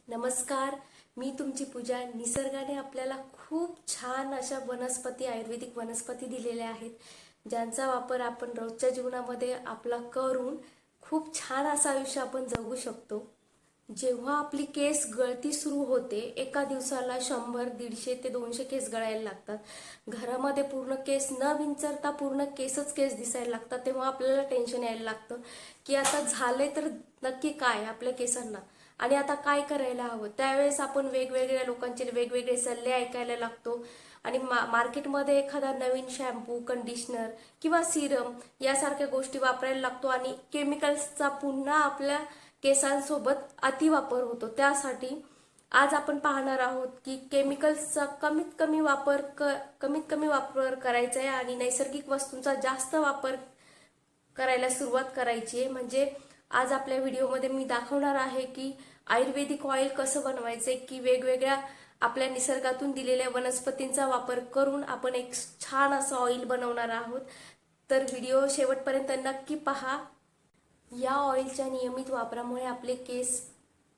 नमस्कार, मी तुमची पूजा. निसर्गाने आपल्याला खूप छान अशा वनस्पती, आयुर्वेदिक वनस्पती दिलेल्या आहेत, ज्यांचा वापर आपण रोजच्या जीवनामध्ये आपला करून खूप छान असं आयुष्य आपण जगू शकतो. जेव्हा आपली केस गळती सुरू होते, एका दिवसाला 100, 150 ते 200 केस गळायला लागतात. घरामध्ये पूर्ण केस न विंचरता पूर्ण केस दिसायला लागतात, तेव्हा आपल्याला टेन्शन यायला लागतं की आता झाले तर नक्की काय आपल्या केसांना आणि आता काय करायला हवं. त्यावेळेस आपण वेगवेगळ्या लोकांचे वेगवेगळे सल्ले ऐकायला लागतो आणि मार्केटमध्ये एखादा नवीन शॅम्पू, कंडिशनर किंवा सिरम यासारख्या गोष्टी वापरायला लागतो आणि केमिकल्सचा पुन्हा आपल्या केसांसोबत अतिवापर होतो. त्यासाठी आज आपण पाहणार आहोत की केमिकल्सचा कमीत कमी वापर करायचा आहे आणि नैसर्गिक वस्तूंचा जास्त वापर करायला सुरुवात करायची आहे. म्हणजे आज आपल्या व्हिडिओमध्ये मी दाखवणार आहे की आयुर्वेदिक ऑइल कसं बनवायचंय, की वेगवेगळ्या आपल्या निसर्गातून दिलेल्या वनस्पतींचा वापर करून आपण एक छान असं ऑइल बनवणार आहोत. तर व्हिडिओ शेवटपर्यंत नक्की पहा. या ऑइलच्या नियमित वापरामुळे आपले केस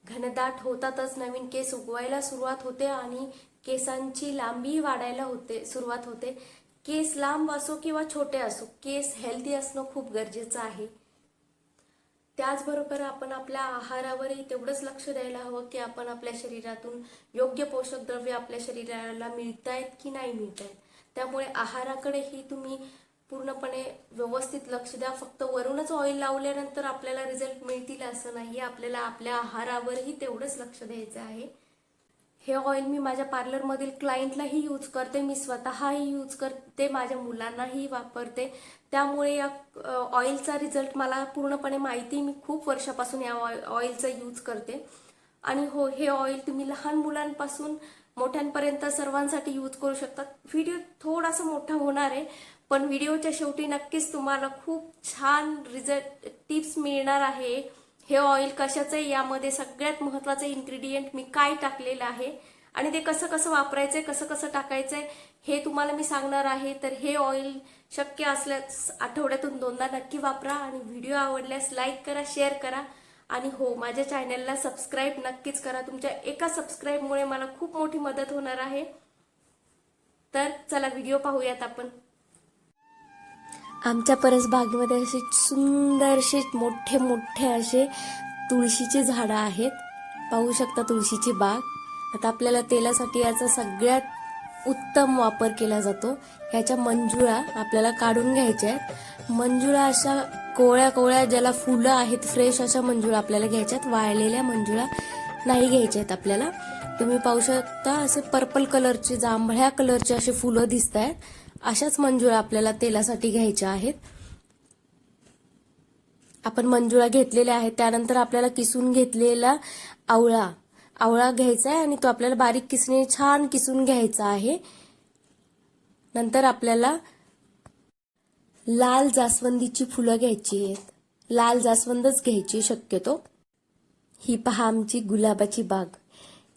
घनदाट होतातच, नवीन केस उगवायला सुरुवात होते आणि केसांची लांबी वाढायला सुरुवात होते. केस लांब असो किंवा छोटे असो, केस हेल्दी असणं खूप गरजेचं आहे. त्याचबरोबर आपण आपल्या आहारावरही तेवढंच लक्ष द्यायला हवं की आपण आपल्या शरीरातून योग्य पोषक द्रव्य आपल्या शरीराला मिळतायत की नाही मिळतायत. त्यामुळे आहाराकडेही तुम्ही पूर्णपणे व्यवस्थित लक्ष द्या. फक्त वरूनच ऑइल लावल्यानंतर आपल्याला रिझल्ट मिळतील असं नाही, आपल्याला आपल्या आहारावरही तेवढंच लक्ष द्यायचं आहे. हे ऑइल मी माझ्या पार्लरमधील क्लायंटलाही यूज करते, मी स्वतःही यूज करते, माझ्या मुलांनाही वापरते. त्यामुळे या ऑइलचा रिझल्ट मला पूर्णपणे माहिती. मी खूप वर्षापासून या ऑइलचा यूज करते. आणि हो, हे ऑइल तुम्ही लहान मुलांपासून मोठ्यांपर्यंत सर्वांसाठी यूज करू शकतात. व्हिडिओ थोडासा मोठा होणार आहे, पण व्हिडिओच्या शेवटी नक्कीच तुम्हाला खूप छान रिझल्ट टिप्स मिळणार आहे. हे ऑइल कशाचं आहे, यामध्ये सगळ्यात महत्त्वाचं इन्ग्रेडियंट मी काय टाकलेलं आहे आणि ते कसं कसं वापरायचंय, कसं कसं टाकायचंय हे तुम्हाला मी सांगणार आहे. तर हे ऑइल शक्य असल्यास आठवड्यातून 2दा नक्की वापरा आणि व्हिडिओ आवडल्यास लाईक करा, शेअर करा आणि हो, माझ्या चॅनलला सबस्क्राईब नक्कीच करा. तुमच्या एका सबस्क्राईबमुळे मला खूप मोठी मदत होणार आहे. तर चला व्हिडिओ पाहूयात आपण. आमच्या परसबागेमध्ये असे सुंदरसे मोठे मोठे असे तुळशीचे झाडं आहेत. पाहू शकता तुळशीची बाग. आता आपल्याला तेलासाठी याचा सगळ्यात उत्तम वापर केला जातो. ह्याच्या मंजुळा आपल्याला काढून घ्यायच्या आहेत. मंजुळा अशा कोवळ्या कोवळ्या ज्याला फुलं आहेत, फ्रेश अशा मंजुळा आपल्याला घ्यायच्यात. वाळलेल्या मंजुळा नाही घ्यायच्या आहेत आपल्याला. तुम्ही पाहू शकता असे पर्पल कलरचे, जांभळ्या कलरचे असे फुलं दिसत आहेत. अशाच मंजुळा आपल्याला तेलासाठी घ्यायच्या आहेत. आपण मंजुळा घेतलेल्या आहेत. त्यानंतर आपल्याला किसून घेतलेला आवळा घ्यायचा आहे आणि तो आपल्याला बारीक किसणे छान किसून घ्यायचा आहे. नंतर आपल्याला लाल जास्वंदीची फुलं घ्यायची आहेत. लाल जास्वंदच घ्यायची शक्यतो. ही पहा आमची गुलाबाची बाग.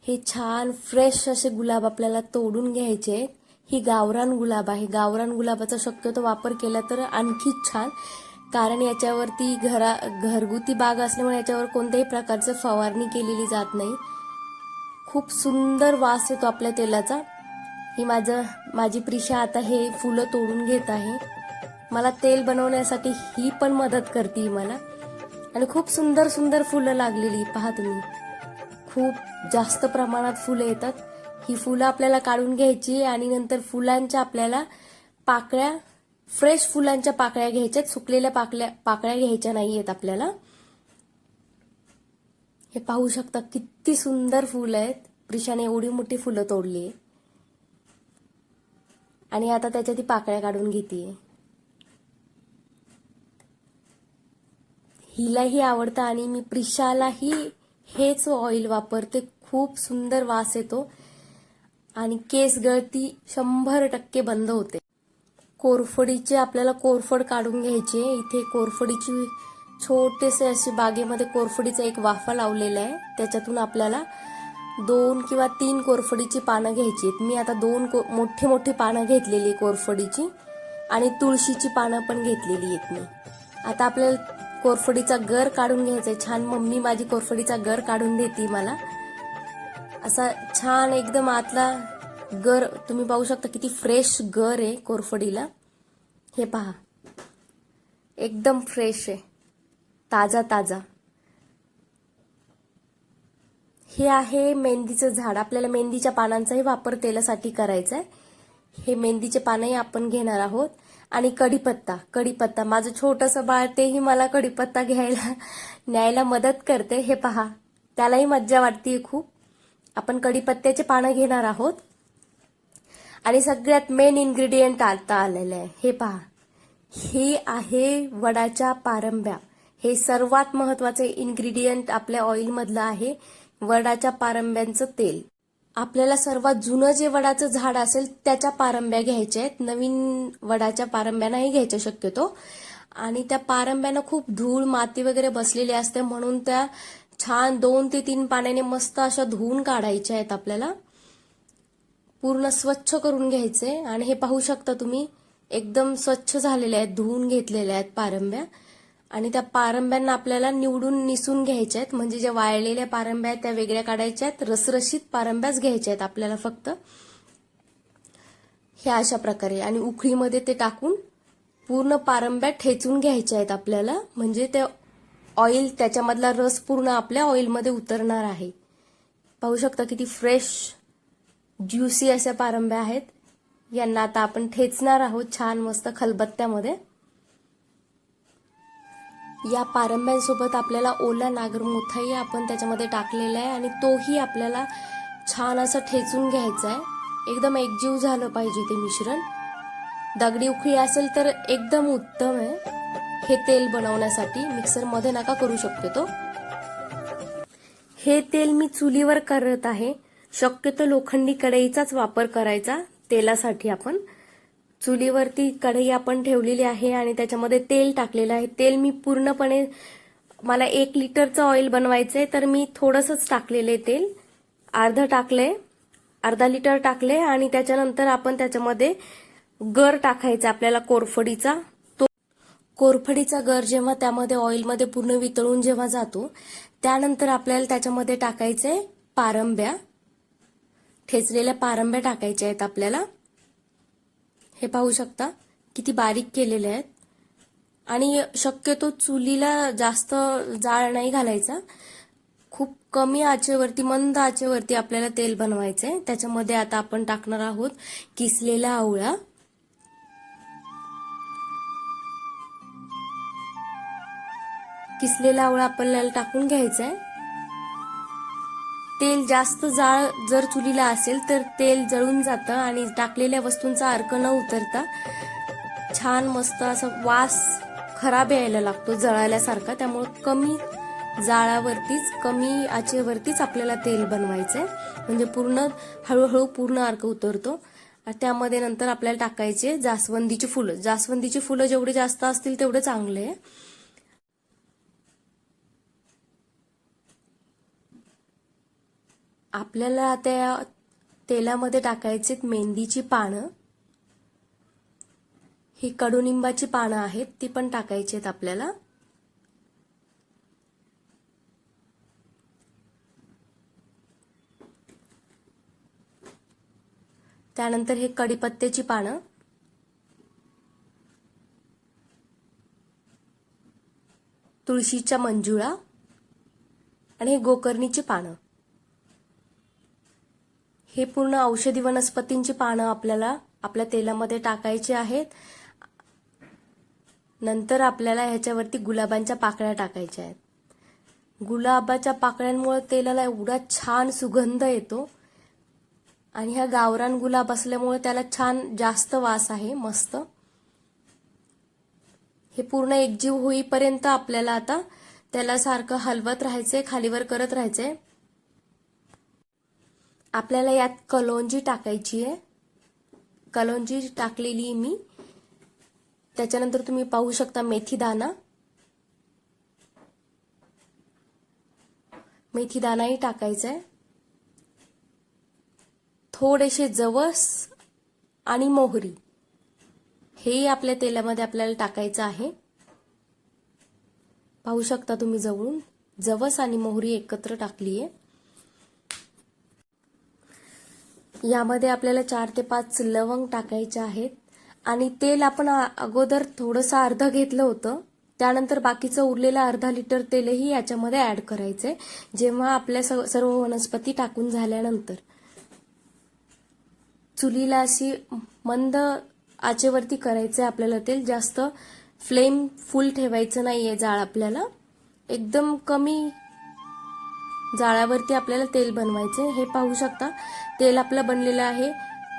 हे छान फ्रेश असे गुलाब आपल्याला तोडून घ्यायचे आहेत. ही गावरान गुलाब आहे. गावरान गुलाबाचा शक्यतो वापर केला तर आणखी छान, कारण याच्यावरती घरगुती बाग असल्यामुळे याच्यावर कोणत्याही प्रकारचं फवारणी केलेली जात नाही. खूप सुंदर वास येतो आपल्या तेलाचा. ही माझी प्रिशा आता हे फुलं तोडून घेत आहे. मला तेल बनवण्यासाठी ही पण मदत करते मला. आणि खूप सुंदर सुंदर फुलं लागलेली पहा तुम्ही. खूप जास्त प्रमाणात फुलं येतात. ही फुलं आपल्याला काढून घ्यायची आणि नंतर फुलांच्या आपल्याला पाकळ्या, फ्रेश फुलांच्या पाकळ्या घ्यायच्यात. सुकलेल्या पाकळ्या घ्यायच्या नाहीयेत आपल्याला. हे पाहू शकता किती सुंदर फुलं आहेत. प्रिशाने एवढी मोठी फुलं तोडली आणि आता त्याच्या ती पाकळ्या काढून घेते. हिलाही आवडतं आणि मी प्रिशालाही हेच ऑइल वापरते. खूप सुंदर वास येतो आणि केस गळती 100% बंद होते. कोरफडीचे आपल्याला कोरफड काढून घ्यायचे. इथे कोरफडीची छोटेसे असे बागेमध्ये कोरफडीचा एक वाफा लावलेला आहे. त्याच्यातून आपल्याला 2 किंवा 3 कोरफडीची पानं घ्यायची आहेत. मी आता 2 मोठी मोठी पानं घेतलेली कोरफडीची आणि तुळशीची पानं पण घेतलेली आहेत मी. आता आपल्याला कोरफडीचा गर काढून घ्यायचा आहे. छान मम्मी माझी कोरफडीचा गर काढून देते मला. असा छान एकदम आतला गर तुम्ही पाहू शकता, किती फ्रेश गर आहे कोरफडीला. हे पहा, एकदम फ्रेश आहे, ताजा ताजा. हे आहे मेहंदीचं झाड. आपल्याला मेहंदीच्या पानांचाही वापर तेलासाठी करायचा आहे. हे मेहंदीचे पानही आपण घेणार आहोत. आणि कढीपत्ता माझं छोटंसं बाळ तेही मला कढीपत्ता घ्यायला न्यायला मदत करते. हे पहा, त्यालाही मज्जा वाटते खूप. आपण कढीपत्त्याचे पानं घेणार आहोत. आणि सगळ्यात मेन इन्ग्रेडियंट आता आलेलं आहे. हे पहा, हे आहे वडाच्या पारंब्या. हे सर्वात महत्वाचे इन्ग्रेडियंट आपल्या ऑइलमधलं आहे, वडाच्या पारंब्यांचं तेल. आपल्याला सर्वात जुनं जे वडाचं झाड असेल त्याच्या पारंब्या घ्यायच्या आहेत. नवीन वडाच्या पारंब्या नाही घ्यायच्या शक्यतो. आणि त्या पारंब्यानं खूप धूळ माती वगैरे बसलेली असते, म्हणून त्या छान 2 ते 3 पाण्याने मस्त अशा धुवून काढायच्या आहेत. आपल्याला पूर्ण स्वच्छ करून घ्यायचे. आणि हे पाहू शकता तुम्ही, एकदम स्वच्छ झालेल्या आहेत, धुवून घेतलेल्या आहेत पारंब्या. आणि त्या पारंब्यांना आपल्याला निवडून निसून घ्यायच्या आहेत. म्हणजे ज्या वाळलेल्या पारंब्या आहेत त्या वेगळ्या काढायच्या आहेत, रसरशीत पारंब्याच घ्यायच्या आहेत आपल्याला फक्त. हे अशा प्रकारे आणि उखळीमध्ये ते टाकून पूर्ण पारंब्या ठेचून घ्यायच्या आहेत आपल्याला. म्हणजे ते ऑइल, त्याच्यामधला रस पूर्ण आपल्या ऑइलमध्ये उतरणार आहे. पाहू शकता किती फ्रेश ज्युसी अशा पारंब्या आहेत. यांना आता आपण ठेचणार आहोत छान मस्त खलबत्त्यामध्ये. या पारंब्यांसोबत आपल्याला ओला नागरमोथाही आपण त्याच्यामध्ये टाकलेला आहे आणि तोही आपल्याला छान असं ठेचून घ्यायचा आहे. एकदम एकजीव झालं पाहिजे ते मिश्रण. दगडी उखळी असेल तर एकदम उत्तम आहे हे तेल बनवण्यासाठी. मिक्सरमध्ये नका करू शक्यतो. हे तेल मी चुलीवर करत आहे. शक्यतो लोखंडी कढईचाच वापर करायचा तेलासाठी. आपण चुलीवरती कढई आपण ठेवलेली आहे आणि त्याच्यामध्ये तेल टाकलेलं आहे. तेल मी पूर्णपणे, मला 1 लिटरचं ऑइल बनवायचंय तर मी थोडंसंच टाकलेलं आहे तेल. अर्धा लिटर टाकले. आणि त्याच्यानंतर आपण त्याच्यामध्ये गर टाकायचा आपल्याला कोरफडीचा. तो कोरफडीचा गर जेव्हा त्यामध्ये ऑइलमध्ये पूर्ण वितळून जेव्हा जातो, त्यानंतर आपल्याला त्याच्यामध्ये टाकायचे पारंब्या, ठेचलेल्या पारंब्या टाकायच्या आहेत आपल्याला. हे पाहू शकता किती बारीक केलेले आहेत. आणि शक्यतो चुलीला जास्त जाळ नाही घालायचा. खूप कमी आचेवरती, मंद आचेवरती आपल्याला तेल बनवायचंय. त्याच्यामध्ये आता आपण टाकणार आहोत किसलेला आवळा. किसलेला आवळा आपल्याला टाकून घ्यायचा आहे. तेल जास्त जाळ जर चुलीला असेल तर तेल जळून जातं आणि टाकलेल्या वस्तूंचा अर्क न उतरता छान मस्त असा वास खराब यायला लागतो जळाल्यासारखा. त्यामुळे कमी जाळावरतीच, कमी आचेवरतीच आपल्याला तेल बनवायचंय. म्हणजे पूर्ण हळूहळू पूर्ण अर्क उतरतो. त्यामध्ये नंतर आपल्याला टाकायचे जास्वंदीची फुलं. जास्वंदीची फुलं जेवढे जास्त असतील तेवढे चांगले आहे. आपल्याला त्या तेलामध्ये टाकायचे मेहंदीची पानं. ही कडुनिंबाची पानं आहेत, ती पण टाकायची आहेत आपल्याला. त्यानंतर हे कढीपत्त्याची पानं, तुळशीच्या मंजुळा आणि हे गोकर्णीची पानं. हे पूर्ण औषधी वनस्पतींची पानं आपल्याला आपल्या तेलामध्ये टाकायची आहेत. नंतर आपल्याला ह्याच्यावरती गुलाबांच्या पाकळ्या टाकायच्या आहेत. गुलाबाच्या पाकळ्यांमुळे तेलाला एवढा छान सुगंध येतो. आणि हा गावरान गुलाब असल्यामुळे त्याला छान जास्त वास आहे मस्त. हे पूर्ण एकजीव होईपर्यंत आपल्याला आता त्याला सारखं हलवत राहायचंय, खालीवर करत राहायचंय. आपल्याला यात कलोंजी टाकायची आहे. कलोंजी टाकलेली मी. त्याच्यानंतर तुम्ही पाहू शकता मेथीदाणा. मेथीदाणाही टाकायचा आहे. थोडेसे जवस आणि मोहरी हे आपल्या तेलामध्ये आपल्याला टाकायचं आहे. पाहू शकता तुम्ही जवळून जवस आणि मोहरी एकत्र टाकली आहे. यामध्ये आपल्याला 4 ते 5 लवंग टाकायचे आहेत आणि तेल आपण अगोदर थोडंसं अर्ध घेतलं होतं. त्यानंतर बाकीचं उरलेलं अर्धा लिटर तेलही याच्यामध्ये ऍड करायचंय जेव्हा आपल्या सर्व वनस्पती टाकून झाल्यानंतर. चुलीला अशी मंद आचेवरती करायचंय आपल्याला तेल. जास्त फ्लेम फुल ठेवायचं नाहीये जाळ आपल्याला. एकदम कमी जाळावरती आपल्याला तेल बनवायचे. हे पाहू शकता तेल आपलं बनलेलं आहे.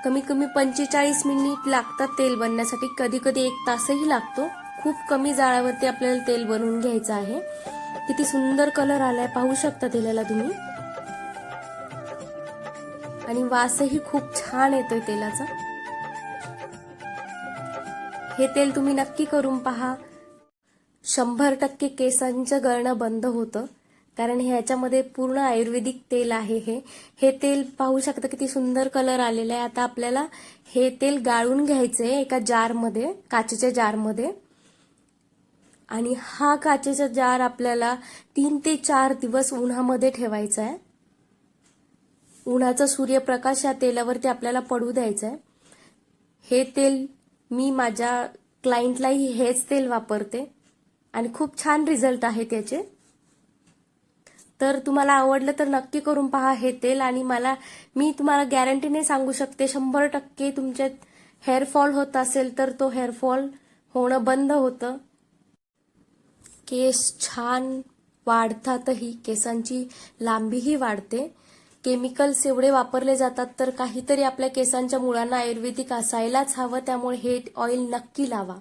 कमी कमी 45 मिनिट लागतात तेल बनण्यासाठी, कधी कधी 1 तासही लागतो. खूप कमी जाळावरती आपल्याला तेल बनवून घ्यायचं आहे. किती सुंदर कलर आलाय पाहू शकता तेलाला तुम्ही, आणि वासही खूप छान येतोय तेलाचा. हे तेल तुम्ही नक्की करून पहा. 100% केसांचं गळणं बंद होतं, कारण ह्याच्यामध्ये पूर्ण आयुर्वेदिक तेल आहे. हे तेल पाहू शकता किती सुंदर कलर आलेला आहे. आता आपल्याला हे तेल गाळून घ्यायचंय एका जारमध्ये, काचेच्या जारमध्ये. आणि हा काचेचा जार आपल्याला 3 ते 4 दिवस उन्हामध्ये ठेवायचा आहे. उन्हाचा सूर्यप्रकाश या तेलावरती आपल्याला पडू द्यायचा आहे. हे तेल मी माझ्या क्लायंटलाही हेच तेल वापरते आणि खूप छान रिझल्ट आहे त्याचे. तर तुम्हाला आवडलं तर नक्की करून पहा हे तेल. आणि मी तुम्हाला गॅरंटीने सांगू शकते 100% तुमच्यात हेअरफॉल होत असेल तर तो हेअरफॉल होणं बंद होतं. केस छान वाढतातही, केसांची लांबीही वाढते. केमिकल्स एवढे वापरले जातात तर काहीतरी आपल्या केसांच्या मुळांना आयुर्वेदिक असायलाच हवं. त्यामुळे हे ऑइल नक्की लावा.